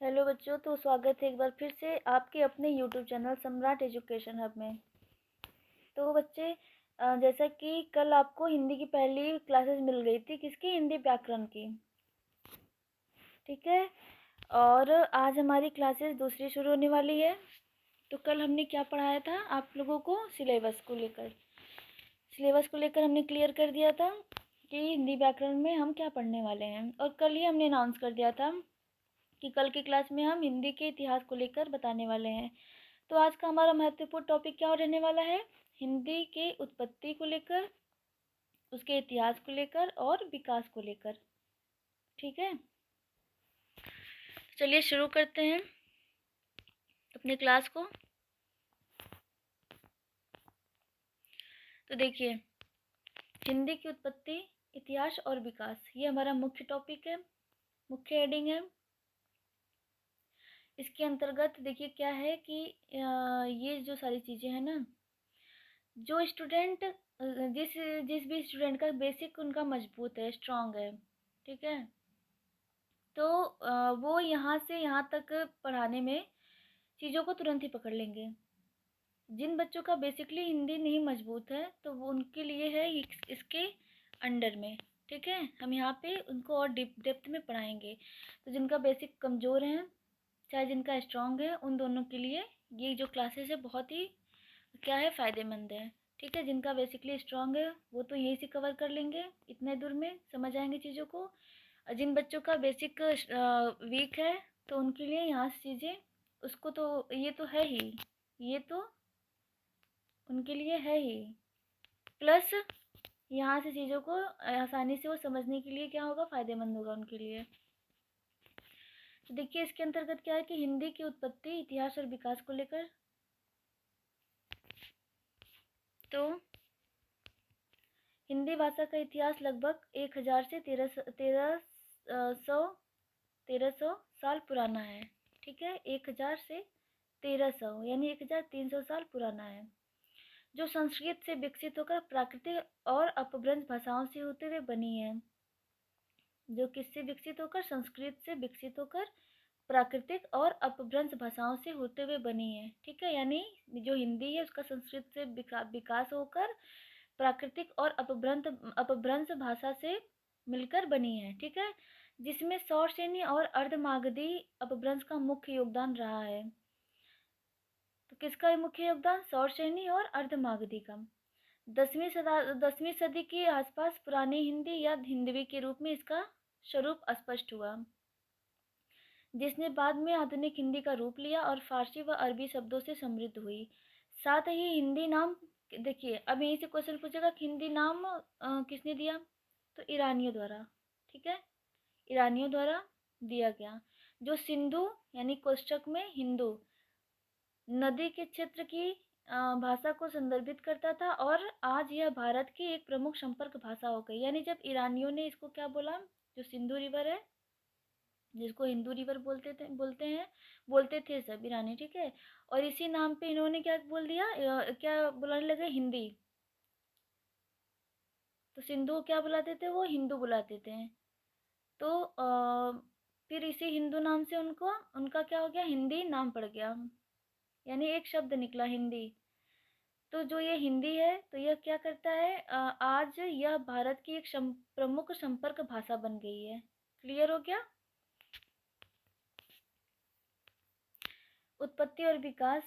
Hello बच्चों, तो स्वागत है एक बार फिर से आपके अपने यूट्यूब चैनल सम्राट एजुकेशन हब में। तो बच्चे, जैसा कि कल आपको हिंदी की पहली क्लासेस मिल गई थी, किसकी? हिंदी व्याकरण की। ठीक है। और आज हमारी क्लासेस दूसरी शुरू होने वाली है। तो कल हमने क्या पढ़ाया था आप लोगों को? सिलेबस को लेकर हमने क्लियर कर दिया था कि हिंदी व्याकरण में हम क्या पढ़ने वाले हैं। और कल ही हमने अनाउंस कर दिया था कि कल की क्लास में हम हिंदी के इतिहास को लेकर बताने वाले हैं। तो आज का हमारा महत्वपूर्ण टॉपिक क्या रहने वाला है? हिंदी के उत्पत्ति को लेकर, उसके इतिहास को लेकर और विकास को लेकर। ठीक है, चलिए शुरू करते हैं अपने क्लास को। तो देखिए, हिंदी की उत्पत्ति, इतिहास और विकास, ये हमारा मुख्य टॉपिक है, मुख्य हेडिंग है। इसके अंतर्गत देखिए क्या है कि ये जो सारी चीज़ें हैं ना, जो स्टूडेंट जिस जिस भी स्टूडेंट का बेसिक उनका मजबूत है, स्ट्रांग है, ठीक है, तो वो यहाँ से यहाँ तक पढ़ाने में चीज़ों को तुरंत ही पकड़ लेंगे। जिन बच्चों का बेसिकली हिंदी नहीं मजबूत है, तो वो उनके लिए है इसके अंडर में। ठीक है, हम यहाँ पे उनको और डेप्थ में पढ़ाएंगे। तो जिनका बेसिक कमज़ोर है, चाहे जिनका स्ट्रांग है, उन दोनों के लिए ये जो क्लासेस है बहुत ही क्या है, फ़ायदेमंद है। ठीक है, जिनका बेसिकली स्ट्रांग है वो तो यहीं से कवर कर लेंगे, इतने दूर में समझ आएंगे चीज़ों को। और जिन बच्चों का बेसिक वीक है, तो उनके लिए यहाँ से चीज़ें, उसको तो ये तो है ही, ये तो उनके लिए है ही, प्लस यहाँ से चीज़ों को आसानी से वो समझने के लिए क्या होगा, फ़ायदेमंद होगा उनके लिए। तो देखिए इसके अंतर्गत क्या है कि हिंदी की उत्पत्ति, इतिहास और विकास को लेकर। तो हिंदी भाषा का इतिहास लगभग 1000 से 1300 साल पुराना है। ठीक है, 1000 से 1300 यानी 1300 साल पुराना है, जो संस्कृत से विकसित होकर प्राकृतिक और अपभ्रंश भाषाओं से होते हुए बनी है। जो किससे विकसित होकर? संस्कृत से विकसित होकर प्राकृतिक और अपभ्रंश भाषाओं से होते हुए बनी है। ठीक है, यानी जो हिंदी है उसका संस्कृत से विकास होकर प्राकृतिक और अपभ्रंश भाषा से मिलकर बनी है। ठीक है, जिसमें सौरसेनी और अर्धमागधी अपभ्रंश का मुख्य योगदान रहा है। तो किसका मुख्य योगदान? सौरसेनी और अर्धमागधी का। 10वीं सदी के आसपास पुरानी हिंदी या हिंदवी के रूप में इसका स्वरूप स्पष्ट हुआ, जिसने बाद में आधुनिक हिंदी का रूप लिया और फारसी व अरबी शब्दों से समृद्ध हुई। साथ ही हिंदी नाम, देखिए अब यहीं से क्वेश्चन पूछेगा कि हिंदी नाम किसने दिया? तो ईरानियों द्वारा। ठीक है, ईरानियों द्वारा दिया गया, जो सिंधु यानी कोष्ठक में हिंदू नदी के क्षेत्र की भाषा को संदर्भित करता था, और आज यह भारत की एक प्रमुख संपर्क भाषा हो गई। यानी जब ईरानियों ने इसको क्या बोला, जो सिंधु रिवर है, जिसको हिंदू रिवर बोलते थे सब ईरानी। ठीक है, और इसी नाम पे इन्होंने क्या बोल दिया, क्या बुलाने लगे? हिंदी। तो सिंधु क्या बुलाते थे? वो हिंदू बुलाते थे। तो फिर इसी हिंदू नाम से उनको, उनका क्या हो गया, हिंदी नाम पड़ गया, यानी एक शब्द निकला हिंदी। तो जो ये हिंदी है, तो यह क्या करता है, आज यह भारत की एक प्रमुख संपर्क भाषा बन गई है। क्लियर हो गया? उत्पत्ति और विकास।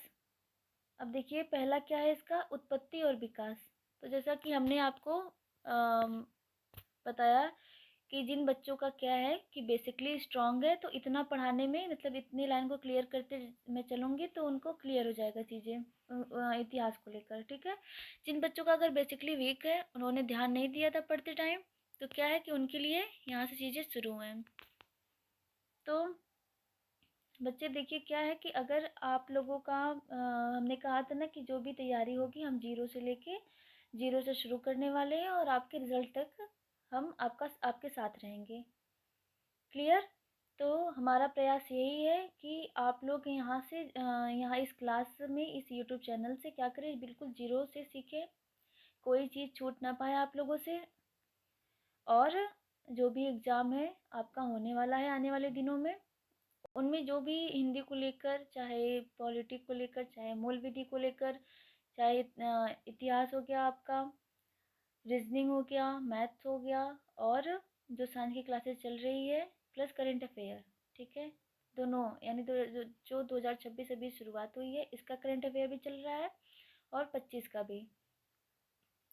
अब देखिए पहला क्या है इसका, उत्पत्ति और विकास। तो जैसा कि हमने आपको बताया कि जिन बच्चों का क्या है कि बेसिकली स्ट्रांग है, तो इतना पढ़ाने में, मतलब इतनी लाइन को क्लियर करते मैं चलूँगी तो उनको क्लियर हो जाएगा चीज़ें इतिहास को लेकर। ठीक है, जिन बच्चों का अगर बेसिकली वीक है, उन्होंने ध्यान नहीं दिया था पढ़ते टाइम, तो क्या है कि उनके लिए यहाँ से चीज़ें शुरू हैं। तो बच्चे देखिए क्या है कि अगर आप लोगों का हमने कहा था ना कि जो भी तैयारी होगी हम जीरो से शुरू करने वाले हैं, और आपके रिजल्ट तक हम आपके साथ रहेंगे। क्लियर? तो हमारा प्रयास यही है कि आप लोग यहाँ इस क्लास में, इस यूट्यूब चैनल से क्या करें, बिल्कुल जीरो से सीखें, कोई चीज़ छूट ना पाए आप लोगों से। और जो भी एग्ज़ाम है आपका होने वाला है आने वाले दिनों में, उनमें जो भी हिंदी को लेकर, चाहे पॉलिटिक को लेकर, चाहे मूल विधि को लेकर, चाहे इतिहास हो गया आपका, रीजनिंग हो गया, मैथ्स हो गया, और जो साइंस की क्लासेस चल रही है, प्लस करंट अफेयर, ठीक है, दोनों, यानी जो 2026 अभी शुरुआत हुई है, इसका करंट अफेयर भी चल रहा है और 25 का भी।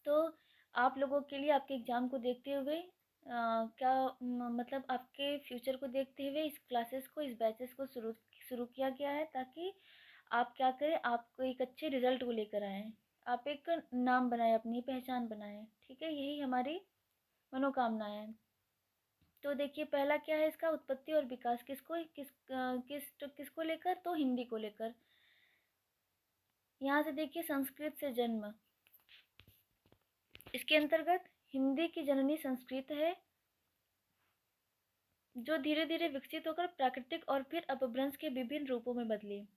तो आप लोगों के लिए आपके एग्ज़ाम को देखते हुए क्या मतलब आपके फ्यूचर को देखते हुए इस क्लासेस को, इस बैचेस को शुरू शुरू किया गया है, ताकि आप क्या करें, आपको एक अच्छे रिजल्ट को लेकर आएँ, आप एक नाम बनाएं, अपनी पहचान बनाएं, ठीक है, यही हमारी मनोकामनाएं हैं। तो देखिए पहला क्या है इसका, उत्पत्ति और विकास, किसको लेकर, तो हिंदी को लेकर। यहाँ से देखिए संस्कृत से जन्म, इसके अंतर्गत हिंदी की जननी संस्कृत है, जो धीरे धीरे विकसित होकर प्राकृतिक और फिर अपभ्रंश के विभिन्न रूपों में बदली,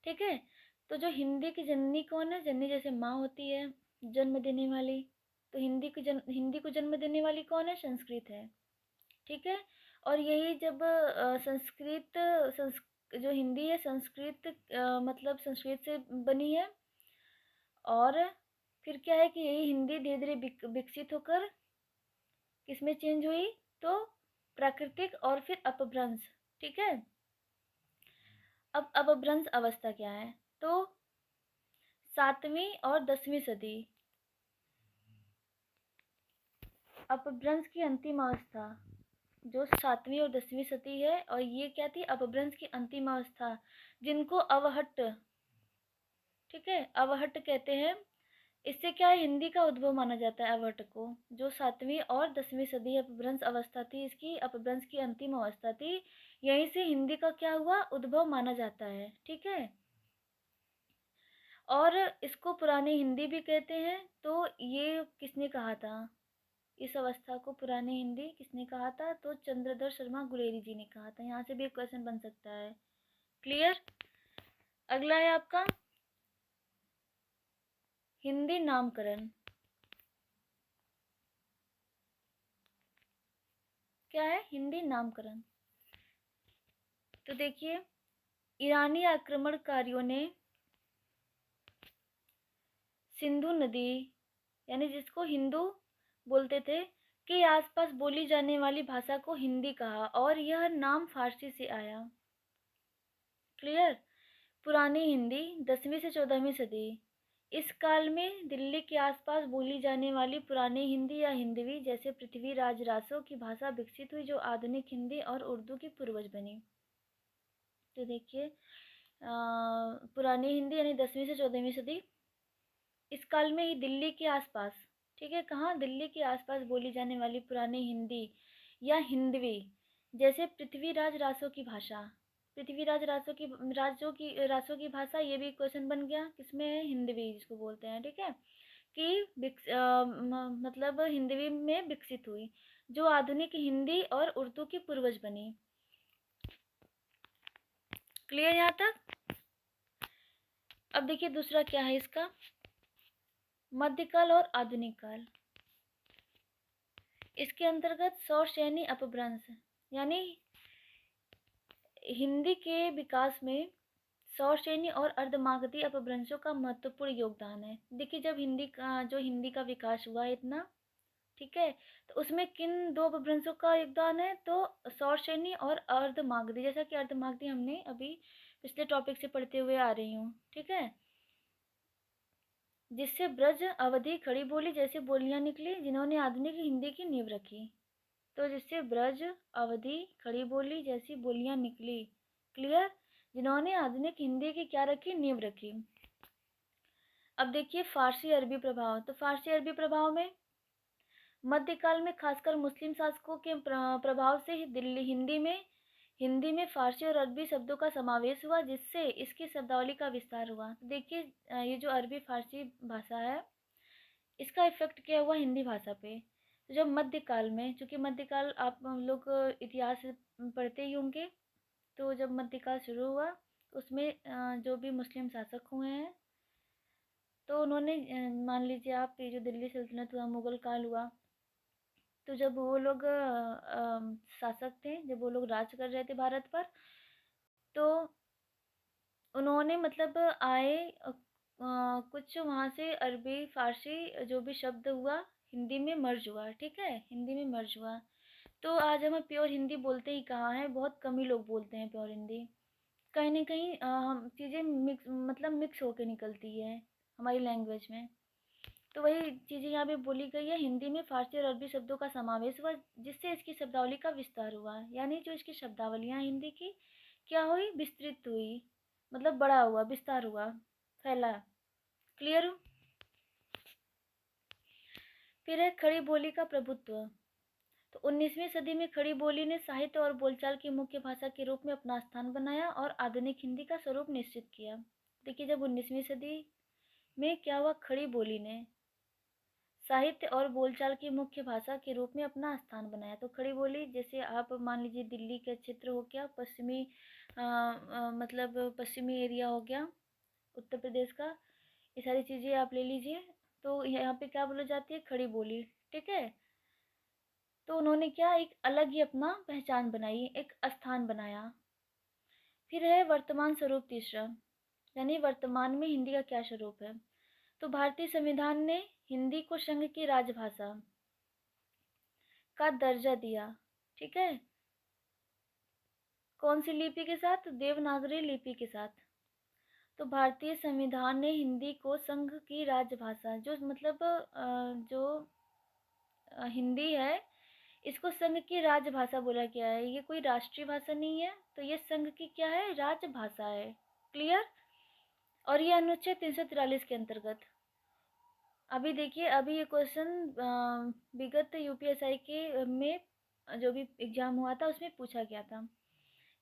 ठीक है। तो जो हिंदी की जननी कौन है, जननी जैसे माँ होती है, जन्म देने वाली, तो हिंदी को जन्म देने वाली कौन है, संस्कृत है, ठीक है। और यही जब जो हिंदी है संस्कृत मतलब संस्कृत से बनी है, और फिर क्या है कि यही हिंदी धीरे धीरे विकसित होकर किसमें चेंज हुई, तो प्राकृतिक और फिर अपभ्रंश, ठीक है। अब अपभ्रंश अवस्था क्या है, तो 7वीं और 10वीं सदी, अपभ्रंश की अंतिम अवस्था जो 7वीं और 10वीं सदी है, और ये क्या थी, अपभ्रंश की अंतिम अवस्था, जिनको अवहट्ट, ठीक है, अवहट्ट कहते हैं। इससे क्या है, हिंदी का उद्भव माना जाता है अवहट्ट को। जो 7वीं और 10वीं सदी अपभ्रंश अवस्था थी, इसकी अपभ्रंश की अंतिम अवस्था थी, यहीं से हिंदी का क्या हुआ, उद्भव माना जाता है, ठीक है। और इसको पुरानी हिंदी भी कहते हैं। तो ये किसने कहा था, इस अवस्था को पुरानी हिंदी किसने कहा था, तो चंद्रधर शर्मा गुलेरी जी ने कहा था। यहाँ से भी एक क्वेश्चन बन सकता है, क्लियर। अगला है आपका हिंदी नामकरण, क्या है, हिंदी नामकरण। तो देखिए ईरानी आक्रमणकारियों ने सिंधु नदी, यानी जिसको हिंदू बोलते थे, के आसपास बोली जाने वाली भाषा को हिंदी कहा, और यह नाम फारसी से आया, क्लियर। पुरानी हिंदी 10वीं से 14वीं सदी, इस काल में दिल्ली के आसपास बोली जाने वाली पुरानी हिंदी या हिंदवी जैसे पृथ्वीराज रासो की भाषा विकसित हुई, जो आधुनिक हिंदी और उर्दू की पूर्वज बनी। तो देखिए पुरानी हिंदी यानी 10वीं से 14वीं सदी, इस काल में ही दिल्ली के आसपास, ठीक है, कहाँ, दिल्ली के आसपास बोली जाने वाली पुरानी हिंदी या हिंदवी जैसे पृथ्वीराज रासो की भाषा, पृथ्वीराज रासो की भाषा, ये भी क्वेश्चन बन गया, किसमें है, हिंदवी जिसको बोलते हैं, ठीक है, कि मतलब हिंदवी में विकसित हुई, जो आधुनिक हिंदी और उर्दू की पूर्वज बनी, क्लियर यहाँ तक। अब देखिए दूसरा क्या है इसका, मध्यकाल और आधुनिक काल। इसके अंतर्गत सौरसेनी अपभ्रंश, यानी हिंदी के विकास में सौरसेनी और अर्धमागधी अपभ्रंशों का महत्वपूर्ण योगदान है। देखिए जब हिंदी का विकास हुआ इतना, ठीक है, तो उसमें किन दो अपभ्रंशों का योगदान है, तो सौरसेनी और अर्धमागधी, जैसा कि अर्धमागधी हमने अभी पिछले टॉपिक से पढ़ते हुए आ रही हूँ, ठीक है, जिससे ब्रज, अवधी, खड़ी बोली जैसी बोलियां निकली, जिन्होंने आधुनिक हिंदी की नींव रखी। तो जिससे ब्रज, अवधी, खड़ी बोली जैसी बोलियां निकली, क्लियर, जिन्होंने आधुनिक हिंदी की क्या रखी, नींव रखी। अब देखिए फारसी अरबी प्रभाव। तो फारसी अरबी प्रभाव में मध्यकाल में खासकर मुस्लिम शासकों के प्रभाव से हिंदी में फारसी और अरबी शब्दों का समावेश हुआ, जिससे इसकी शब्दावली का विस्तार हुआ। तो देखिए ये जो अरबी फारसी भाषा है, इसका इफेक्ट क्या हुआ हिंदी भाषा पे। तो जब मध्यकाल में, चूंकि मध्यकाल आप लोग इतिहास पढ़ते ही होंगे, तो जब मध्यकाल शुरू हुआ उसमें जो भी मुस्लिम शासक हुए हैं, तो उन्होंने मान लीजिए आप, ये जो दिल्ली सल्तनत हुआ, मुगल काल हुआ, तो जब वो लोग शासक थे, जब वो लोग राज कर रहे थे भारत पर, तो उन्होंने मतलब आए कुछ वहाँ से अरबी फ़ारसी जो भी शब्द हुआ हिंदी में मर्ज हुआ, ठीक है, हिंदी में मर्ज हुआ। तो आज हम प्योर हिंदी बोलते ही कहाँ हैं, बहुत कम ही लोग बोलते हैं प्योर हिंदी। कहीं ना कहीं हम चीज़ें मिक्स मतलब मिक्स होके निकलती है हमारी लैंग्वेज में। तो वही चीज़ें यहाँ पे बोली गई है, हिंदी में फारसी और अरबी शब्दों का समावेश हुआ, जिससे इसकी शब्दावली का विस्तार हुआ, यानी जो इसकी शब्दावलियाँ हिंदी की क्या हुई, विस्तृत हुई, मतलब बड़ा हुआ, विस्तार हुआ, फैला। क्लियर हो? फिर है खड़ी बोली का प्रभुत्व। तो 19वीं सदी में खड़ी बोली ने साहित्य और बोलचाल की मुख्य भाषा के रूप में अपना स्थान बनाया और आधुनिक हिंदी का स्वरूप निश्चित किया। देखिए, जब 19वीं सदी में क्या हुआ, खड़ी बोली ने साहित्य और बोलचाल की मुख्य भाषा के रूप में अपना स्थान बनाया। तो खड़ी बोली, जैसे आप मान लीजिए दिल्ली का क्षेत्र हो गया, पश्चिमी मतलब पश्चिमी एरिया हो गया उत्तर प्रदेश का, ये सारी चीज़ें आप ले लीजिए। तो यहाँ पे क्या बोली जाती है, खड़ी बोली, ठीक है। तो उन्होंने क्या एक अलग ही अपना पहचान बनाई, एक स्थान बनाया। फिर है वर्तमान स्वरूप तीसरा, यानी वर्तमान में हिंदी का क्या स्वरूप है। तो भारतीय संविधान ने हिंदी को संघ की राजभाषा का दर्जा दिया, ठीक है। कौन सी लिपि के साथ, देवनागरी लिपि के साथ। तो भारतीय संविधान ने हिंदी को संघ की राजभाषा, जो मतलब जो हिंदी है, इसको संघ की राजभाषा बोला गया है। ये कोई राष्ट्रीय भाषा नहीं है, तो ये संघ की क्या है, राजभाषा है। क्लियर? और ये अनुच्छेद 343 के अंतर्गत। अभी देखिए, अभी ये क्वेश्चन विगत यूपीएसआई के में जो भी एग्जाम हुआ था उसमें पूछा गया था।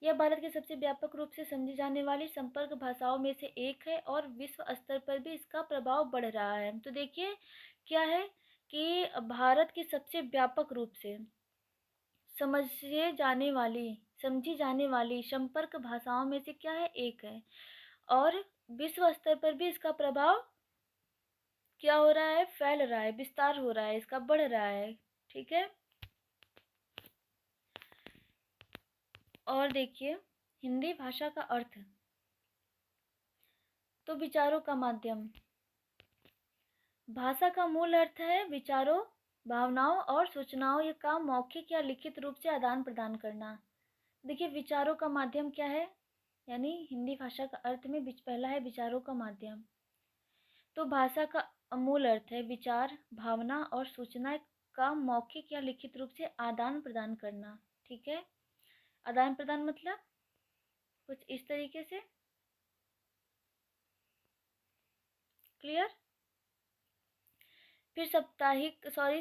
यह भारत की सबसे व्यापक रूप से समझी जाने वाली संपर्क भाषाओं में से एक है और विश्व स्तर पर भी इसका प्रभाव बढ़ रहा है। तो देखिए क्या है कि भारत की सबसे व्यापक रूप से समझी जाने वाली संपर्क भाषाओं में से क्या है, एक है, और विश्व स्तर पर भी इसका प्रभाव क्या हो रहा है, फैल रहा है, विस्तार हो रहा है, इसका बढ़ रहा है, ठीक है। और देखिए हिंदी भाषा का अर्थ, तो विचारों का माध्यम। भाषा का मूल अर्थ है विचारों, भावनाओं और सूचनाओं ये का मौखिक या लिखित रूप से आदान प्रदान करना। देखिए विचारों का माध्यम क्या है, यानी हिंदी भाषा का अर्थ में पहला है विचारों का माध्यम। तो भाषा का मूल अर्थ है विचार, भावना और सूचना का मौखिक या लिखित रूप से आदान प्रदान करना, ठीक है। आदान प्रदान मतलब कुछ इस तरीके से। क्लियर? फिर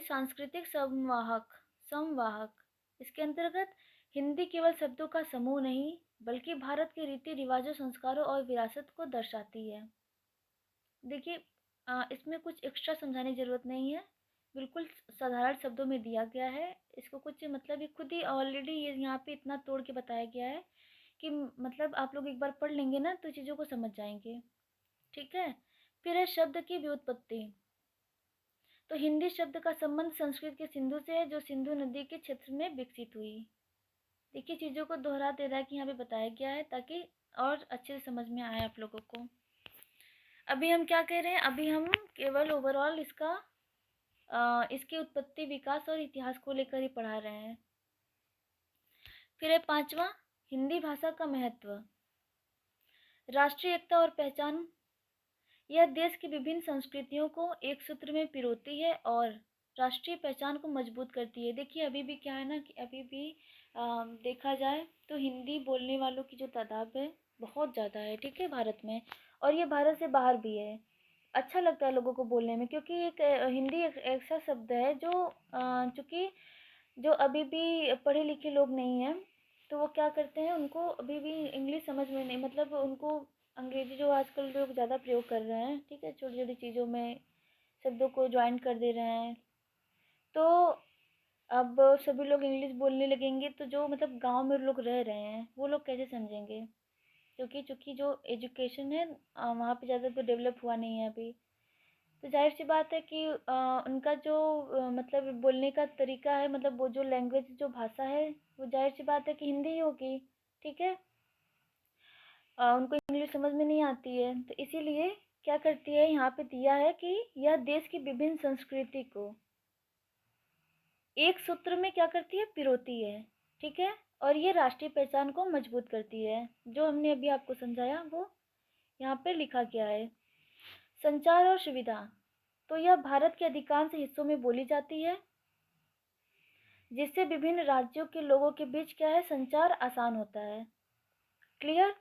सांस्कृतिक संवाहक, संवाहक इसके अंतर्गत हिंदी केवल शब्दों का समूह नहीं बल्कि भारत के रीति रिवाजों, संस्कारों और विरासत को दर्शाती है। देखिए इसमें कुछ एक्स्ट्रा समझाने की ज़रूरत नहीं है, बिल्कुल साधारण शब्दों में दिया गया है। इसको कुछ मतलब ये खुद ही ऑलरेडी ये यहाँ पे इतना तोड़ के बताया गया है कि मतलब आप लोग एक बार पढ़ लेंगे ना तो चीज़ों को समझ जाएंगे, ठीक है। फिर है शब्द की व्युत्पत्ति। तो हिंदी शब्द का संबंध संस्कृत के सिंधु से है, जो सिंधु नदी के क्षेत्र में विकसित हुई। देखिए चीज़ों को दोहरा दे रहा है कि यहाँ पे बताया गया है ताकि और अच्छे से समझ में आए आप लोगों को। अभी हम क्या कह रहे हैं, अभी हम केवल ओवरऑल इसकी उत्पत्ति, विकास और इतिहास को लेकर ही पढ़ा रहे हैं। फिर है पांचवा, हिंदी भाषा का महत्व। राष्ट्रीय एकता और पहचान, यह देश की विभिन्न संस्कृतियों को एक सूत्र में पिरोती है और राष्ट्रीय पहचान को मजबूत करती है। देखिए अभी भी क्या है ना कि अभी भी देखा जाए तो हिंदी बोलने वालों की जो तादाद है बहुत ज़्यादा है, ठीक है, भारत में। और ये भारत से बाहर भी है। अच्छा लगता है लोगों को बोलने में, क्योंकि एक हिंदी एक ऐसा शब्द है जो चूँकि जो अभी भी पढ़े लिखे लोग नहीं हैं तो वो क्या करते हैं, उनको अभी भी इंग्लिश समझ में नहीं, मतलब उनको अंग्रेजी जो आजकल लोग ज़्यादा प्रयोग कर रहे हैं, ठीक है, छोटी छोटी चीज़ों में शब्दों को ज्वाइन कर दे रहे हैं। तो अब सभी लोग इंग्लिश बोलने लगेंगे तो जो मतलब गांव में लोग रह रहे हैं वो लोग कैसे समझेंगे, क्योंकि चूँकि जो एजुकेशन है वहाँ पे ज़्यादा तो डेवलप हुआ नहीं है अभी। तो जाहिर सी बात है कि उनका जो मतलब बोलने का तरीका है, मतलब वो जो लैंग्वेज जो भाषा है, वो जाहिर सी बात है कि हिंदी ही होगी। ठीक है। उनको इंग्लिश समझ में नहीं आती है, तो इसीलिए क्या करती है, यहाँ पे दिया है कि यह देश की विभिन्न संस्कृति को एक सूत्र में क्या करती है, पिरोती है। ठीक है। और ये राष्ट्रीय पहचान को मजबूत करती है। जो हमने अभी आपको समझाया वो यहाँ पे लिखा गया है। संचार और सुविधा, तो यह भारत के अधिकांश हिस्सों में बोली जाती है, जिससे विभिन्न राज्यों के लोगों के बीच क्या है, संचार आसान होता है। क्लियर।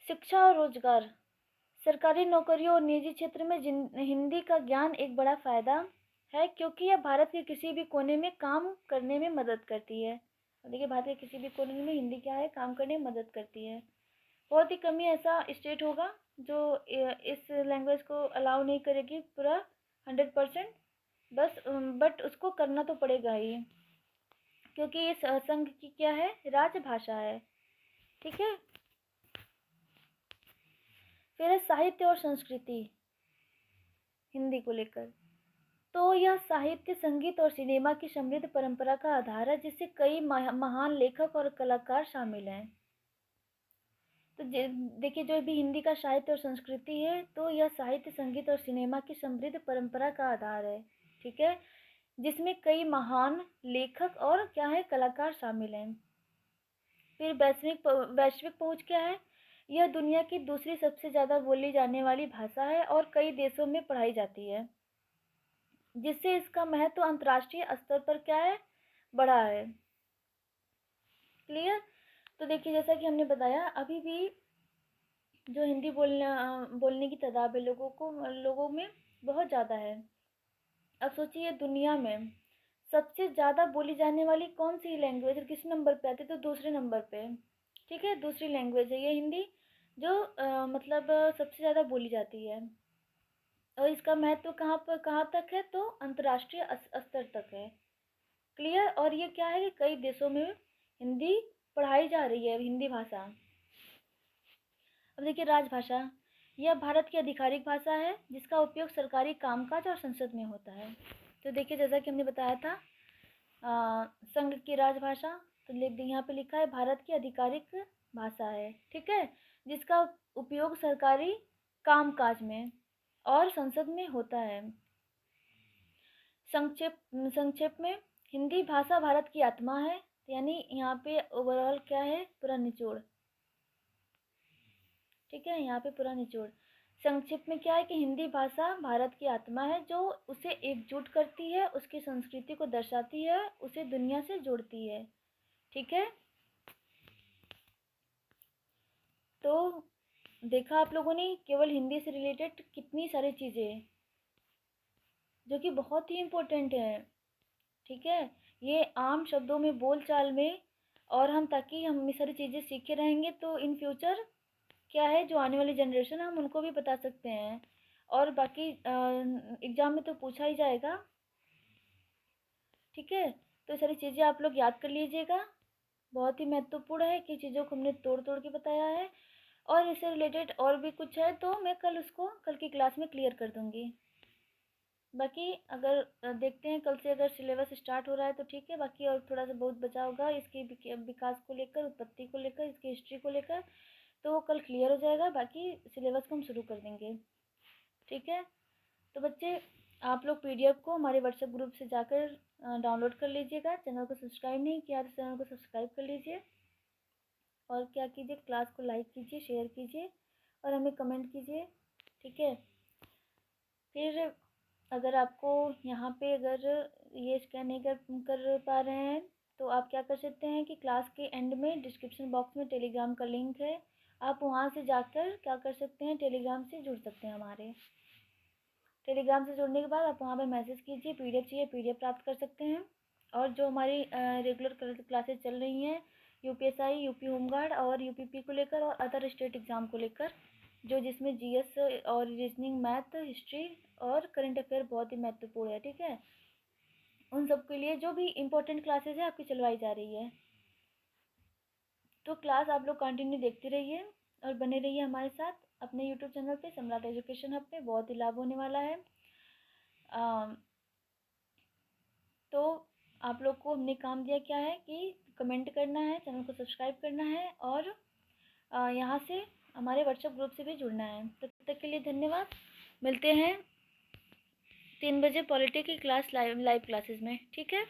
शिक्षा और रोजगार, सरकारी नौकरियों और निजी क्षेत्र में हिंदी का ज्ञान एक बड़ा फायदा है, क्योंकि यह भारत के किसी भी कोने में काम करने में मदद करती है। देखिए, भारत के किसी भी कोने में हिंदी क्या है, काम करने में मदद करती है। बहुत ही कम ही ऐसा स्टेट होगा जो इस लैंग्वेज को अलाउ नहीं करेगी पूरा 100%। बस बट उसको करना तो पड़ेगा ही, क्योंकि ये संघ की क्या है, राजभाषा है। ठीक है। फिर है साहित्य और संस्कृति हिंदी को लेकर। तो यह साहित्य, संगीत और सिनेमा की समृद्ध परंपरा का आधार है, जिससे कई महान लेखक और कलाकार शामिल हैं। तो देखिए, जो भी हिंदी का साहित्य और संस्कृति है, तो यह साहित्य, संगीत और सिनेमा की समृद्ध परंपरा का आधार है। ठीक है। जिसमें कई महान लेखक और क्या है, कलाकार शामिल हैं। फिर वैश्विक पहुंच क्या है, यह दुनिया की दूसरी सबसे ज़्यादा बोली जाने वाली भाषा है और कई देशों में पढ़ाई जाती है, जिससे इसका महत्व अंतर्राष्ट्रीय स्तर पर क्या है, बढ़ा है। क्लियर। तो देखिए, जैसा कि हमने बताया, अभी भी जो हिंदी बोलने की तादाद है लोगों में बहुत ज़्यादा है। अब सोचिए, दुनिया में सबसे ज़्यादा बोली जाने वाली कौन सी लैंग्वेज है, किस नंबर पे आती है, तो दूसरे नंबर पे। ठीक है, दूसरी लैंग्वेज है ये हिंदी, जो मतलब सबसे ज़्यादा बोली जाती है। और इसका महत्व कहाँ तक है, तो अंतर्राष्ट्रीय स्तर तक है। क्लियर। और ये क्या है कि कई देशों में हिंदी पढ़ाई जा रही है, हिंदी भाषा। अब देखिए, राजभाषा, यह भारत की आधिकारिक भाषा है, जिसका उपयोग सरकारी कामकाज और संसद में होता है। तो देखिए, जैसा कि हमने बताया था, संघ की राजभाषा, तो यहाँ पे लिखा है भारत की आधिकारिक भाषा है। ठीक है। जिसका उपयोग सरकारी कामकाज में और संसद में होता है। संक्षेप में, हिंदी भाषा भारत की आत्मा है। यानी यहाँ पे ओवरऑल क्या है, पूरा निचोड़। ठीक है, यहाँ पे पूरा निचोड़। संक्षिप्त में क्या है कि हिंदी भाषा भारत की आत्मा है, जो उसे एकजुट करती है, उसकी संस्कृति को दर्शाती है, उसे दुनिया से जोड़ती है। ठीक है। तो देखा आप लोगों ने केवल हिंदी से रिलेटेड कितनी सारी चीज़ें जो कि बहुत ही इम्पोर्टेंट है। ठीक है। ये आम शब्दों में, बोल चाल में, और ताकि हम ये सारी चीज़ें सीखे रहेंगे, तो इन फ्यूचर क्या है, जो आने वाली जनरेशन है, हम उनको भी बता सकते हैं। और बाकी एग्ज़ाम में तो पूछा ही जाएगा। ठीक है। तो ये सारी चीज़ें आप लोग याद कर लीजिएगा। बहुत ही महत्वपूर्ण है कि चीज़ों को हमने तोड़ तोड़ के बताया है। और इससे रिलेटेड और भी कुछ है तो मैं कल की क्लास में क्लियर कर दूँगी। बाकी अगर देखते हैं, कल से अगर सिलेबस स्टार्ट हो रहा है तो ठीक है, बाकी और थोड़ा सा बहुत बचा होगा इसके विकास को लेकर, उत्पत्ति को लेकर, इसकी हिस्ट्री को लेकर, तो वो कल क्लियर हो जाएगा। बाकी सिलेबस को हम शुरू कर देंगे। ठीक है। तो बच्चे, आप लोग पीडीएफ को हमारे व्हाट्सएप ग्रुप से जाकर डाउनलोड कर लीजिएगा। चैनल को सब्सक्राइब नहीं किया तो चैनल को सब्सक्राइब कर लीजिए। और क्या कीजिए, क्लास को लाइक कीजिए, शेयर कीजिए और हमें कमेंट कीजिए। ठीक है। फिर अगर आपको यहाँ पे अगर ये स्कैन नहीं कर पा रहे हैं, तो आप क्या कर सकते हैं कि क्लास के एंड में डिस्क्रिप्शन बॉक्स में टेलीग्राम का लिंक है, आप वहाँ से जाकर क्या कर सकते हैं, टेलीग्राम से जुड़ सकते हैं। हमारे टेलीग्राम से जुड़ने के बाद आप वहाँ पर मैसेज कीजिए, पीडीएफ चाहिए, पीडीएफ प्राप्त कर सकते हैं। और जो हमारी रेगुलर क्लासेस चल रही हैं, यूपीएसआई, यूपी होमगार्ड और यूपीपी को लेकर और अदर स्टेट एग्ज़ाम को लेकर, जो जिसमें जीएस और रीजनिंग, मैथ, हिस्ट्री और करंट अफेयर बहुत ही महत्वपूर्ण है। ठीक है। उन सब के लिए जो भी इम्पोर्टेंट क्लासेस है आपकी चलवाई जा रही है। तो क्लास आप लोग कंटिन्यू देखते रहिए और बने रहिए हमारे साथ अपने यूट्यूब चैनल पे, सम्राट एजुकेशन हब पे। बहुत ही लाभ होने वाला है। तो आप लोग को हमने काम दिया क्या है कि कमेंट करना है, चैनल को सब्सक्राइब करना है और यहाँ से हमारे व्हाट्सएप ग्रुप से भी जुड़ना है। तब तक के लिए धन्यवाद। मिलते हैं 3 बजे पॉलिटी की क्लास लाइव क्लासेस में, ठीक है।